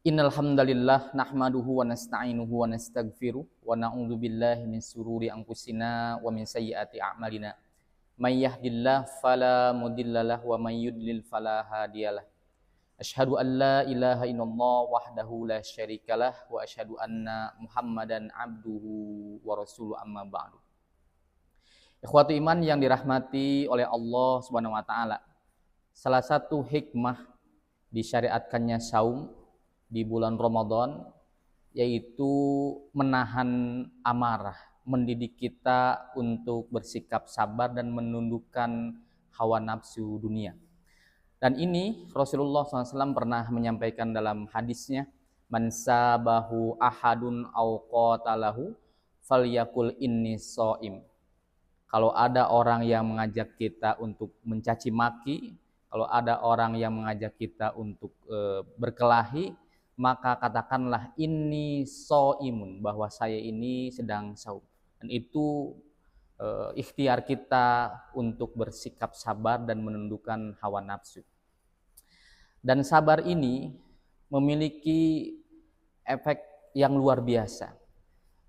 Innal hamdalillah nahmaduhu wa nasta'inuhu wa nastaghfiruh wa na'udzu billahi min sururi anfusina wa min sayyiati a'malina. May yahdihillahu fala mudhillalah wa may yudlil fala hadiyalah. Asyhadu an la ilaha illallah wahdahu la syarikalah wa asyhadu anna Muhammadan abduhu wa rasuluhu amma ba'du. Ikhwatu iman yang dirahmati oleh Allah Subhanahu wa taala. Salah satu hikmah disyariatkannya saum di bulan Ramadan yaitu menahan amarah, mendidik kita untuk bersikap sabar dan menundukkan hawa nafsu dunia. Dan ini Rasulullah SAW pernah menyampaikan dalam hadisnya, man sabahu ahadun aw qatalahu falyakul inni shaim. Kalau ada orang yang mengajak kita untuk mencaci maki, kalau ada orang yang mengajak kita untuk berkelahi, maka katakanlah inni shaimun, bahwa saya ini sedang saum. Dan itu ikhtiar kita untuk bersikap sabar dan menundukkan hawa nafsu. Dan sabar ini memiliki efek yang luar biasa.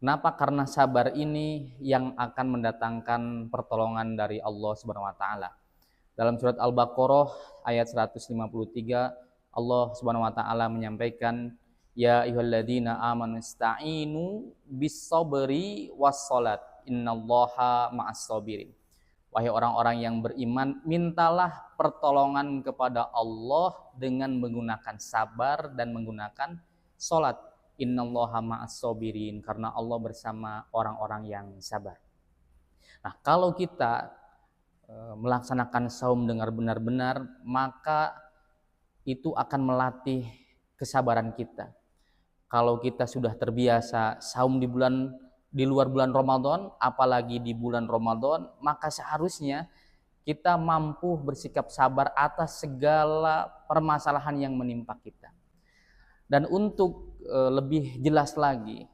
Kenapa? Karena sabar ini yang akan mendatangkan pertolongan dari Allah Subhanahu wa taala. Dalam surat Al-Baqarah ayat 153, Allah Subhanahu wa taala menyampaikan, ya ayyuhalladzina amanu ista'inu bis-sabri was-shalat innallaha ma'as-sabirin. Wahai orang-orang yang beriman, mintalah pertolongan kepada Allah dengan menggunakan sabar dan menggunakan salat. Innallaha ma'as-sabirin, karena Allah bersama orang-orang yang sabar. Nah, kalau kita melaksanakan saum dengan benar-benar, maka itu akan melatih kesabaran kita. Kalau kita sudah terbiasa saum di luar bulan Ramadan, apalagi di bulan Ramadan, maka seharusnya kita mampu bersikap sabar atas segala permasalahan yang menimpa kita. Dan untuk lebih jelas lagi,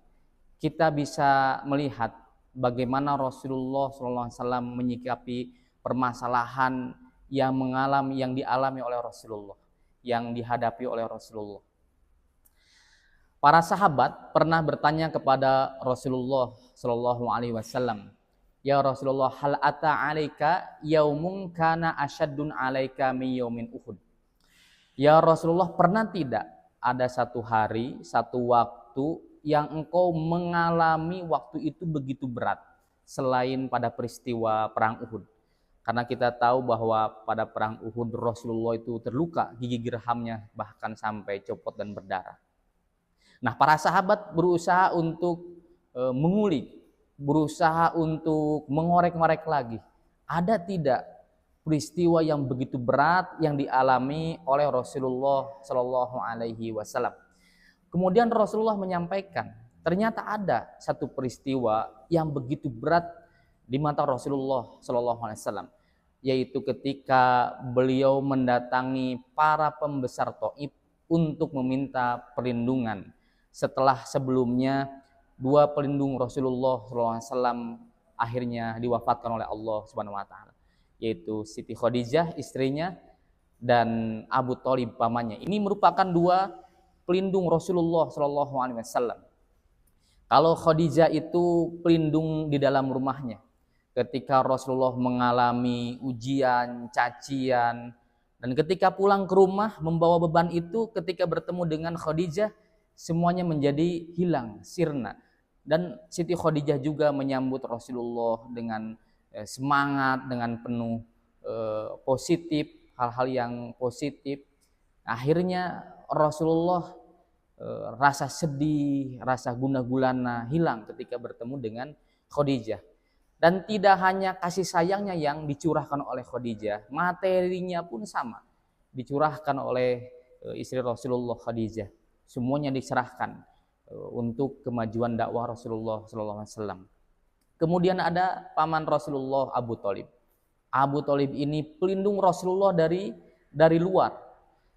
kita bisa melihat bagaimana Rasulullah SAW menyikapi permasalahan yang dialami oleh Rasulullah, yang dihadapi oleh Rasulullah. Para sahabat pernah bertanya kepada Rasulullah Shallallahu Alaihi Wasallam, ya Rasulullah, hal ata alaika yaumun kana asyaddun alaika min yaumin Uhud. Ya Rasulullah, pernah tidak ada satu hari, satu waktu yang engkau mengalami waktu itu begitu berat selain pada peristiwa perang Uhud? Karena kita tahu bahwa pada perang Uhud Rasulullah itu terluka, gigi gerhamnya bahkan sampai copot dan berdarah. Nah, para sahabat berusaha untuk mengulik, berusaha untuk mengorek-ngorek lagi. Ada tidak peristiwa yang begitu berat yang dialami oleh Rasulullah Shallallahu Alaihi Wasallam? Kemudian Rasulullah menyampaikan, ternyata ada satu peristiwa yang begitu berat di mata Rasulullah Shallallahu Alaihi Wasallam, yaitu ketika beliau mendatangi para pembesar Thaif untuk meminta perlindungan setelah sebelumnya dua pelindung Rasulullah SAW akhirnya diwafatkan oleh Allah Subhanahu wa taala, yaitu Siti Khadijah istrinya dan Abu Thalib pamannya. Ini merupakan dua pelindung Rasulullah SAW. Kalau Khadijah itu pelindung di dalam rumahnya ketika Rasulullah mengalami ujian, cacian, dan ketika pulang ke rumah membawa beban itu, ketika bertemu dengan Khadijah semuanya menjadi hilang, sirna. Dan Siti Khadijah juga menyambut Rasulullah dengan semangat, dengan penuh positif, hal-hal yang positif. Akhirnya Rasulullah rasa sedih, rasa gundah gulana hilang ketika bertemu dengan Khadijah. Dan tidak hanya kasih sayangnya yang dicurahkan oleh Khadijah, materinya pun sama dicurahkan oleh istri Rasulullah Khadijah. Semuanya diserahkan untuk kemajuan dakwah Rasulullah SAW. Kemudian ada paman Rasulullah, Abu Thalib. Abu Thalib ini pelindung Rasulullah dari luar.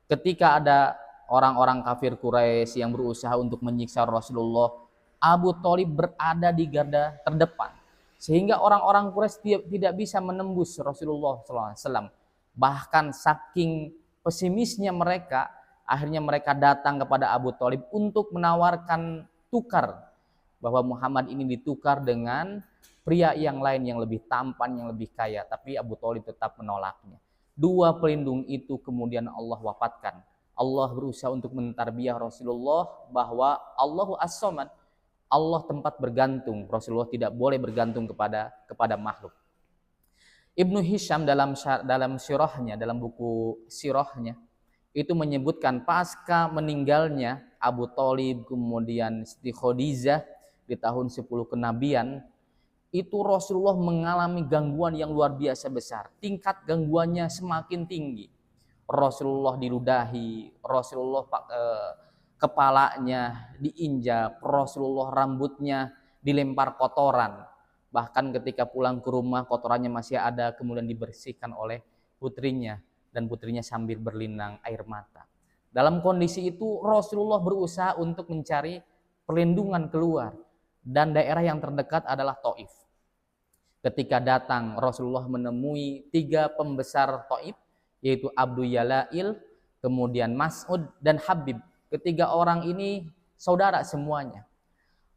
Ketika ada orang-orang kafir Quraisy yang berusaha untuk menyiksa Rasulullah, Abu Thalib berada di garda terdepan, sehingga orang-orang Quraisy tidak bisa menembus Rasulullah SAW. Bahkan saking pesimisnya mereka, Akhirnya mereka datang kepada Abu Thalib untuk menawarkan tukar, bahwa Muhammad ini ditukar dengan pria yang lain yang lebih tampan, yang lebih kaya. Tapi Abu Thalib tetap menolaknya. Dua pelindung itu kemudian Allah wafatkan. Allah berusaha untuk mentarbiyah Rasulullah bahwa Allahu As-Samad, Allah tempat bergantung. Rasulullah tidak boleh bergantung kepada makhluk. Ibnu Hisham dalam sirahnya, dalam buku sirahnya, itu menyebutkan pasca meninggalnya Abu Thalib, kemudian Siti Khadijah di tahun 10 kenabian, itu Rasulullah mengalami gangguan yang luar biasa besar. Tingkat gangguannya semakin tinggi. Rasulullah diludahi, Rasulullah kepalanya diinjak, Rasulullah rambutnya dilempar kotoran. Bahkan ketika pulang ke rumah kotorannya masih ada, kemudian dibersihkan oleh putrinya, dan putrinya sambil berlinang air mata. Dalam kondisi itu Rasulullah berusaha untuk mencari perlindungan keluar, dan daerah yang terdekat adalah Thaif. Ketika datang Rasulullah menemui 3 pembesar Thaif, yaitu Abdu Yalail, kemudian Mas'ud dan Habib. Ketiga orang ini saudara semuanya.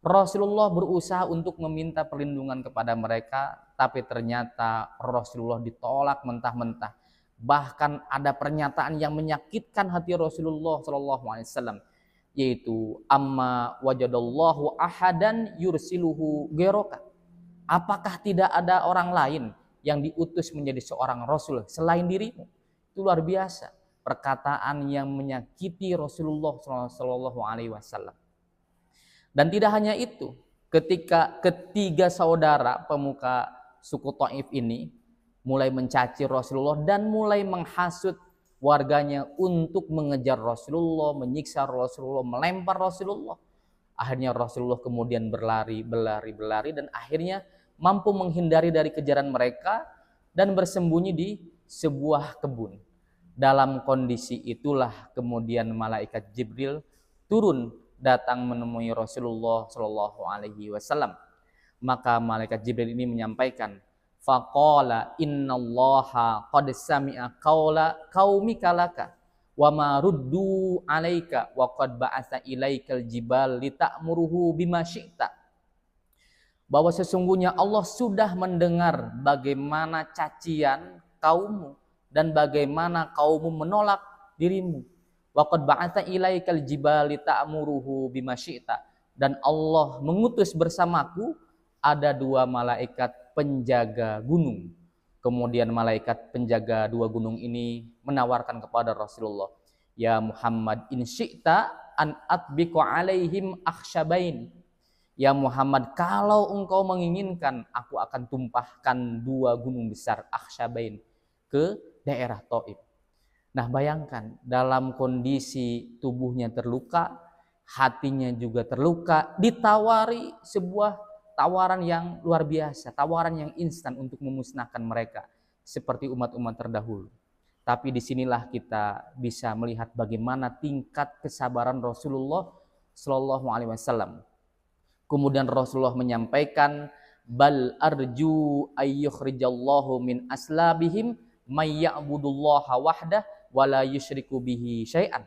Rasulullah berusaha untuk meminta perlindungan kepada mereka, tapi ternyata Rasulullah ditolak mentah-mentah. Bahkan ada pernyataan yang menyakitkan hati Rasulullah SAW, yaitu amma wajadallahu ahadan yursiluhu geroka. Apakah tidak ada orang lain yang diutus menjadi seorang Rasul selain dirimu? Itu luar biasa, perkataan yang menyakiti Rasulullah SAW. Dan tidak hanya itu, ketika ketiga saudara pemuka suku Thaif ini mulai mencaci Rasulullah dan mulai menghasut warganya untuk mengejar Rasulullah, menyiksa Rasulullah, melempar Rasulullah. Akhirnya Rasulullah kemudian berlari dan akhirnya mampu menghindari dari kejaran mereka dan bersembunyi di sebuah kebun. Dalam kondisi itulah kemudian malaikat Jibril turun datang menemui Rasulullah Shallallahu Alaihi Wasallam. Maka malaikat Jibril ini menyampaikan, faqala innallaha qad sami'a qaula qaumika laka wa ma ruddu 'alaika wa qad ba'atsa ilaikal jibal lita'muruhu bima syi'ta. Bahwa sesungguhnya Allah sudah mendengar bagaimana cacian kaummu dan bagaimana kaummu menolak dirimu. Wa qad ba'atsa ilaikal jibal lita'muruhu bima syi'ta. Dan Allah mengutus bersamaku ada 2 malaikat penjaga gunung. Kemudian malaikat penjaga 2 gunung ini menawarkan kepada Rasulullah, ya Muhammad, in syi'ta an atbiqu alaihim akhsyabain. Ya Muhammad, kalau engkau menginginkan, aku akan tumpahkan 2 gunung besar akhsyabain ke daerah Thaif. Nah, bayangkan dalam kondisi tubuhnya terluka, hatinya juga terluka, ditawari sebuah tawaran yang luar biasa, tawaran yang instan untuk memusnahkan mereka seperti umat-umat terdahulu. Tapi disinilah kita bisa melihat bagaimana tingkat kesabaran Rasulullah Shallallahu Alaihi Wasallam. Kemudian Rasulullah menyampaikan, bal arju ayyukhrijallahu min aslabihim may ya'budullaha wahdah wala yusyriku bihi syai'an.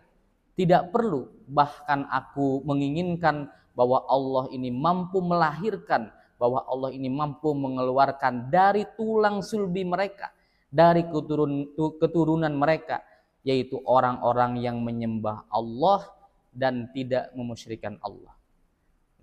Tidak perlu, bahkan aku menginginkan bahwa Allah ini mampu melahirkan, bahwa Allah ini mampu mengeluarkan dari tulang sulbi mereka, dari keturunan mereka, yaitu orang-orang yang menyembah Allah dan tidak memusyrikan Allah.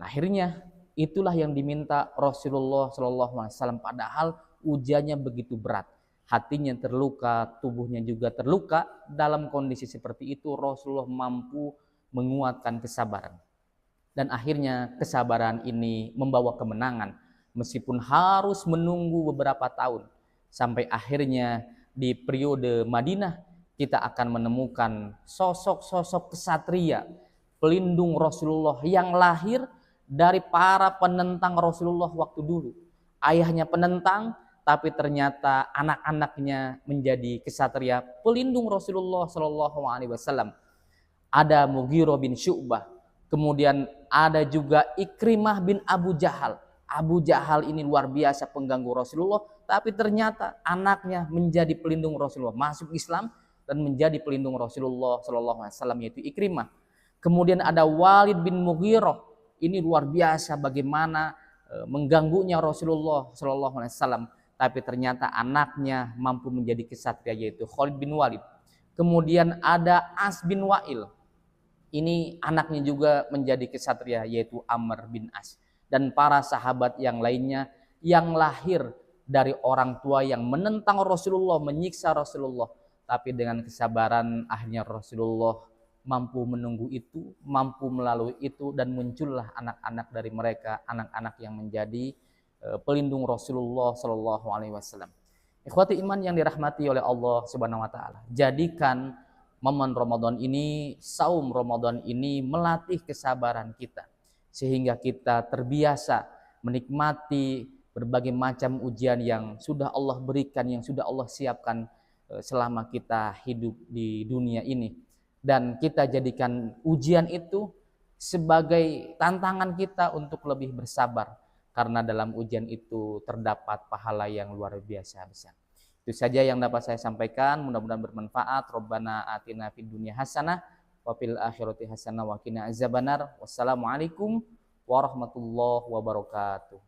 Nah, akhirnya itulah yang diminta Rasulullah SAW, padahal ujiannya begitu berat. Hatinya terluka, tubuhnya juga terluka. Dalam kondisi seperti itu Rasulullah mampu menguatkan kesabaran. Dan akhirnya kesabaran ini membawa kemenangan, meskipun harus menunggu beberapa tahun. Sampai akhirnya di periode Madinah kita akan menemukan sosok-sosok kesatria, pelindung Rasulullah yang lahir dari para penentang Rasulullah waktu dulu. Ayahnya penentang, tapi ternyata anak-anaknya menjadi kesatria pelindung Rasulullah Shallallahu Alaihi Wasallam. Ada Mughirah bin Syu'bah, kemudian ada juga Ikrimah bin Abu Jahal. Abu Jahal ini luar biasa pengganggu Rasulullah, tapi ternyata anaknya menjadi pelindung Rasulullah, masuk Islam dan menjadi pelindung Rasulullah SAW, yaitu Ikrimah. Kemudian ada Walid bin Mughirah, ini luar biasa bagaimana mengganggunya Rasulullah SAW, tapi ternyata anaknya mampu menjadi kesatria, yaitu Khalid bin Walid. Kemudian ada As bin Wa'il, ini anaknya juga menjadi kesatria, yaitu Amr bin As. Dan para sahabat yang lainnya yang lahir dari orang tua yang menentang Rasulullah, menyiksa Rasulullah, tapi dengan kesabaran akhirnya Rasulullah mampu menunggu itu, mampu melalui itu, dan muncullah anak-anak dari mereka, anak-anak yang menjadi pelindung Rasulullah Shallallahu Alaihi Wasallam. Ikhwati iman yang dirahmati oleh Allah Subhanahu Wa Taala, jadikan momen Ramadan ini, saum Ramadan ini melatih kesabaran kita, sehingga kita terbiasa menikmati berbagai macam ujian yang sudah Allah berikan, yang sudah Allah siapkan selama kita hidup di dunia ini. Dan kita jadikan ujian itu sebagai tantangan kita untuk lebih bersabar, karena dalam ujian itu terdapat pahala yang luar biasa besar. Itu saja yang dapat saya sampaikan, mudah-mudahan bermanfaat. Rabbana atina fid dunya hasanah wa fil akhirati hasanah wa qina azabannar. Wassalamualaikum warahmatullahi wabarakatuh.